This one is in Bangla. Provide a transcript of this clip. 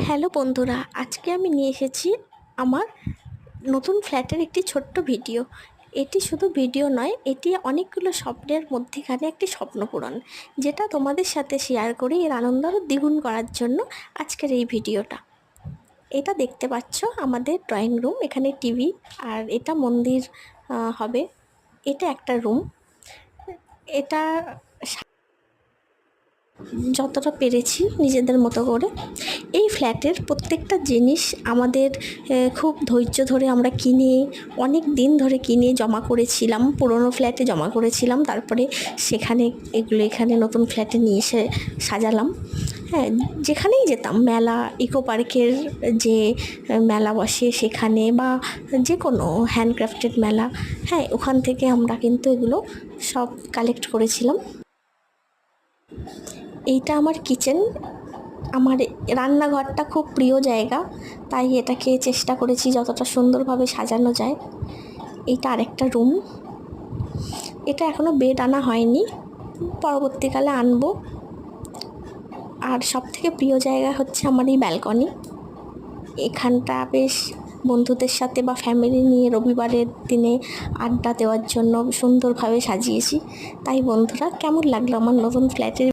হ্যালো বন্ধুরা, আজকে আমি নিয়ে এসেছি আমার নতুন ফ্ল্যাটের একটি ছোট্ট ভিডিও। এটি শুধু ভিডিও নয়, এটি অনেকগুলো স্বপ্নের মধ্যেখানে একটি স্বপ্ন পূরণ, যেটা তোমাদের সাথে শেয়ার করে এর আনন্দ আরও দ্বিগুণ করার জন্য আজকের এই ভিডিওটা। এটা দেখতে পাচ্ছ আমাদের ড্রয়িং রুম, এখানে টিভি, আর এটা মন্দির হবে। এটা একটা রুম। এটা যতটা পেরেছি নিজেদের মতো করে। এই ফ্ল্যাটের প্রত্যেকটা জিনিস আমাদের খুব ধৈর্য ধরে আমরা কিনে, অনেক দিন ধরে কিনে জমা করেছিলাম, পুরনো ফ্ল্যাটে জমা করেছিলাম, তারপরে এখানে নতুন ফ্ল্যাটে নিয়ে এসে সাজালাম। হ্যাঁ, যেখানেই যেতাম, মেলা, ইকো পার্কের যে মেলা বসে সেখানে, বা যে কোনো হ্যান্ডক্রাফটেড মেলা, হ্যাঁ, ওখান থেকে আমরা কিন্তু এগুলো সব কালেক্ট করেছিলাম। এইটা আমার কিচেন। আমার রান্নাঘরটা খুব প্রিয় জায়গা, তাই এটাকে চেষ্টা করেছি যতটা সুন্দরভাবে সাজানো যায়। এইটা আরেকটা রুম। এটা এখনও বেড আনা হয়নি, পরবর্তীকালে আনবো। আর সবথেকে প্রিয় জায়গা হচ্ছে আমার এই ব্যালকনি। এখানটা বেশ বন্ধুদের সাথে বা ফ্যামিলি নিয়ে রবিবারের দিনে আড্ডা দেওয়ার জন্য সুন্দরভাবে সাজিয়েছি। তাই বন্ধুরা, কেমন লাগলো আমার নতুন ফ্ল্যাটের